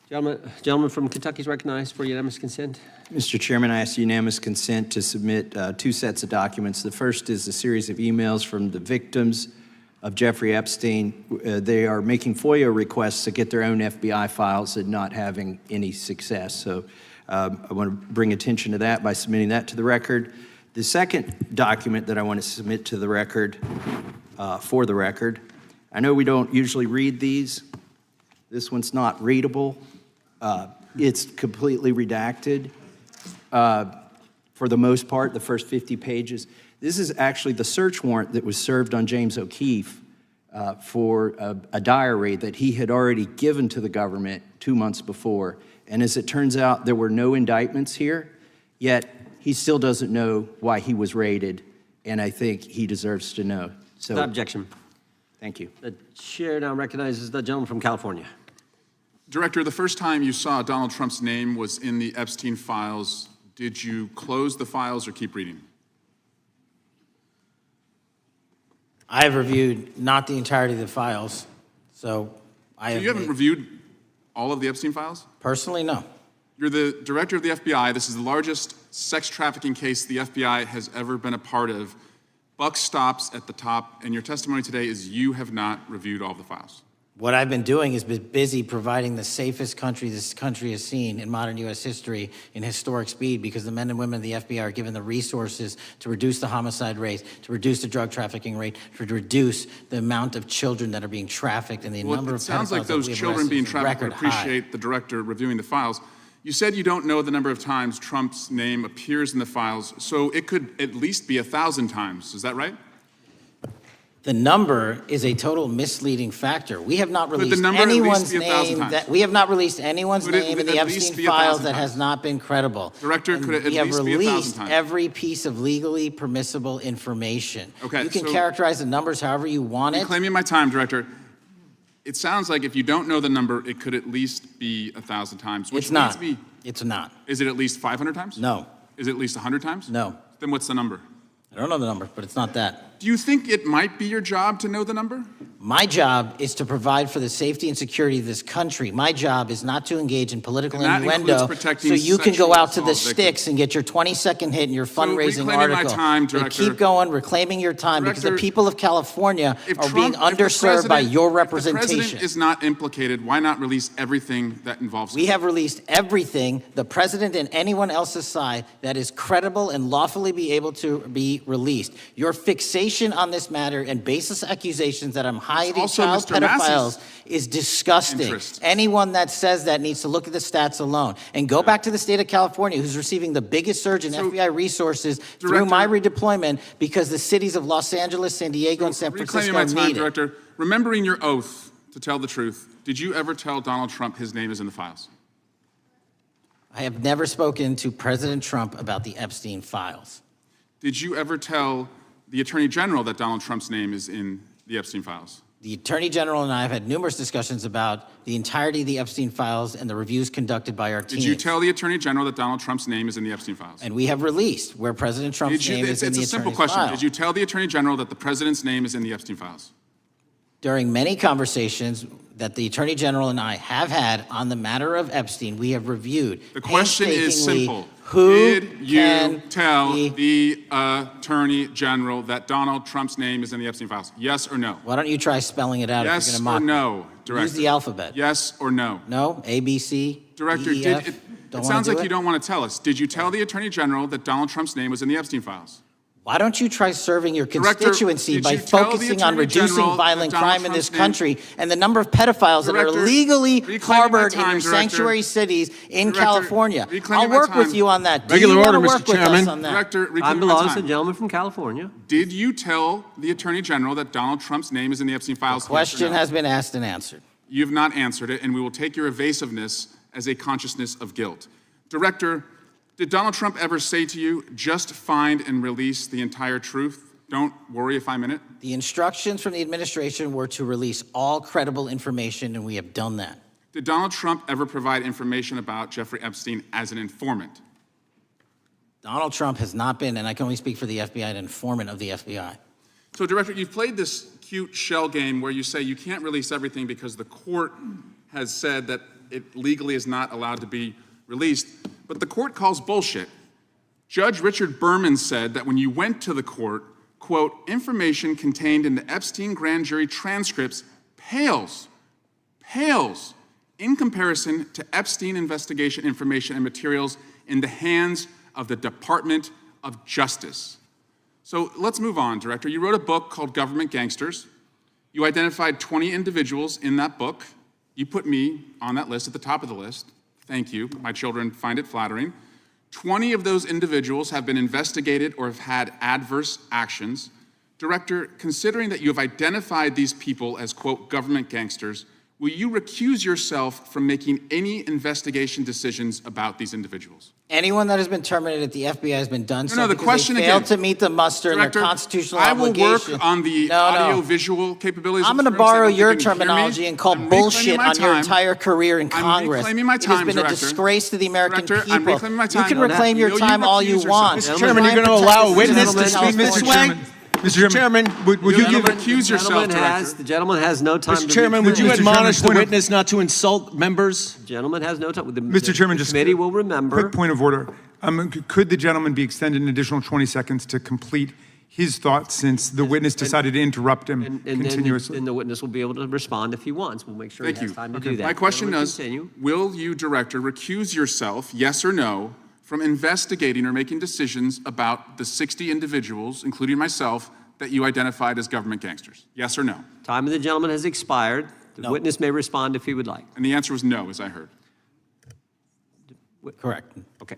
Gentleman from Kentucky is recognized for unanimous consent. Mr. Chairman, I ask unanimous consent to submit two sets of documents. The first is a series of emails from the victims of Jeffrey Epstein. They are making FOIA requests to get their own FBI files and not having any success. So I want to bring attention to that by submitting that to the record. The second document that I want to submit to the record, for the record, I know we don't usually read these. This one's not readable. It's completely redacted for the most part, the first 50 pages. This is actually the search warrant that was served on James O'Keefe for a diary that he had already given to the government 2 months before. And as it turns out, there were no indictments here, yet he still doesn't know why he was raided, and I think he deserves to know. So, Without objection. Thank you. The chair now recognizes the gentleman from California. Director, the first time you saw Donald Trump's name was in the Epstein files. Did you close the files or keep reading? I have reviewed not the entirety of the files, so I have. You haven't reviewed all of the Epstein files? Personally, no. You're the director of the FBI. This is the largest sex trafficking case the FBI has ever been a part of. Buck stops at the top, and your testimony today is you have not reviewed all of the files. What I've been doing is been busy providing the safest country this country has seen in modern U.S. history in historic speed, because the men and women of the FBI are given the resources to reduce the homicide rate, to reduce the drug trafficking rate, to reduce the amount of children that are being trafficked and the number of pedophiles. It sounds like those children being trafficked would appreciate the director reviewing the files. You said you don't know the number of times Trump's name appears in the files, so it could at least be 1,000 times. Is that right? The number is a total misleading factor. We have not released anyone's name in the Epstein files that has not been credible. Director, could it at least be 1,000 times? We have released every piece of legally permissible information. Okay, you can characterize the numbers however you want it. Reclaiming my time, Director. It sounds like if you don't know the number, it could at least be 1,000 times. It's not. It's not. Is it at least 500 times? No. Is it at least 100 times? No. Then what's the number? I don't know the number, but it's not that. Do you think it might be your job to know the number? My job is to provide for the safety and security of this country. My job is not to engage in political innuendo so you can go out to the sticks and get your 20-second hit in your fundraising article. Time, Director. Keep going, reclaiming your time, because the people of California are being underserved by your representation. If the president is not implicated, why not release everything that involves him? We have released everything, the president and anyone else's side, that is credible and lawfully be able to be released. Your fixation on this matter and baseless accusations that I'm hiding child pedophiles is disgusting. Anyone that says that needs to look at the stats alone and go back to the state of California, who's receiving the biggest surge in FBI resources through my redeployment, because the cities of Los Angeles, San Diego, and San Francisco need it. Director, remembering your oath to tell the truth, did you ever tell Donald Trump his name is in the files? I have never spoken to President Trump about the Epstein files. Did you ever tell the Attorney General that Donald Trump's name is in the Epstein files? The Attorney General and I have had numerous discussions about the entirety of the Epstein files and the reviews conducted by our team. Did you tell the Attorney General that Donald Trump's name is in the Epstein files? And we have released where President Trump's name is in the Attorney's file. It's a simple question. Did you tell the Attorney General that the President's name is in the Epstein files? During many conversations that the Attorney General and I have had on the matter of Epstein, we have reviewed. The question is simple. Who did you tell the Attorney General that Donald Trump's name is in the Epstein files? Yes or no? Why don't you try spelling it out? Yes if you're going to mock or no, Director? Use the alphabet. Yes or no? No? A, B, C, Director, D, E, F? it sounds like you don't want to tell us. Did you tell the Attorney General that Donald Trump's name was in the Epstein files? Why don't you try serving your constituency by focusing on reducing violent crime in this country and the number of pedophiles that are illegally harbored in your sanctuary cities in California? I'll work with you on that. Regular order, Mr. Chairman. Time belongs to the gentleman from California. Did you tell the Attorney General that Donald Trump's name is in the Epstein files? The question has been asked and answered. You have not answered it, and we will take your evasiveness as a consciousness of guilt. Director, did Donald Trump ever say to you, just find and release the entire truth? Don't worry if I'm in it. The instructions from the administration were to release all credible information, and we have done that. Did Donald Trump ever provide information about Jeffrey Epstein as an informant? Donald Trump has not been, and I can only speak for the FBI, an informant of the FBI. So, Director, you've played this cute shell game where you say you can't release everything because the court has said that it legally is not allowed to be released. But the court calls bullshit. Judge Richard Berman said that when you went to the court, quote, information contained in the Epstein grand jury transcripts pales in comparison to Epstein investigation information and materials in the hands of the Department of Justice. So let's move on, Director. You wrote a book called Government Gangsters. You identified 20 individuals in that book. You put me on that list, at the top of the list. Thank you. My children find it flattering. 20 of those individuals have been investigated or have had adverse actions. Director, considering that you have identified these people as, quote, government gangsters, will you recuse yourself from making any investigation decisions about these individuals? Anyone that has been terminated at the FBI has been done so the because question they failed again, to meet the muster in Director, their constitutional I will obligation. work on the audio-visual capabilities. I'm of going to terms. I borrow don't think your you can hear me. terminology and call I'm reclaiming bullshit my on your time. entire career in I'm Congress. reclaiming my It time, has been a Director. disgrace to the American Director, I'm people. reclaiming my You time. can Now, reclaim your will you time all you recuse yourself? want. Mr. Chairman, Try you're and going to protect allow a the witness citizens to of speak, Mr. California. Swang? Mr. Chairman, would you Gentlemen, give recuse yourself, The gentleman has no time to Mr. Chairman, would you Mr. Chairman, admonish the point of- witness not to insult members? The gentleman has no time. Mr. Chairman, The just committee will remember. quick point of order. Could the gentleman be extended an additional 20 seconds to complete his thoughts since the witness decided to interrupt him And continuously? then the witness will be able to respond if he wants. We'll make sure he Thank has you. time to do that. My question Gentleman, is, continue. will you, Director, recuse yourself, yes or no, from investigating or making decisions about the 60 individuals, including myself, that you identified as government gangsters? Yes or no? Time of the gentleman has expired. The No. witness may respond if he would like. And the answer was no, as I heard. Correct. Okay.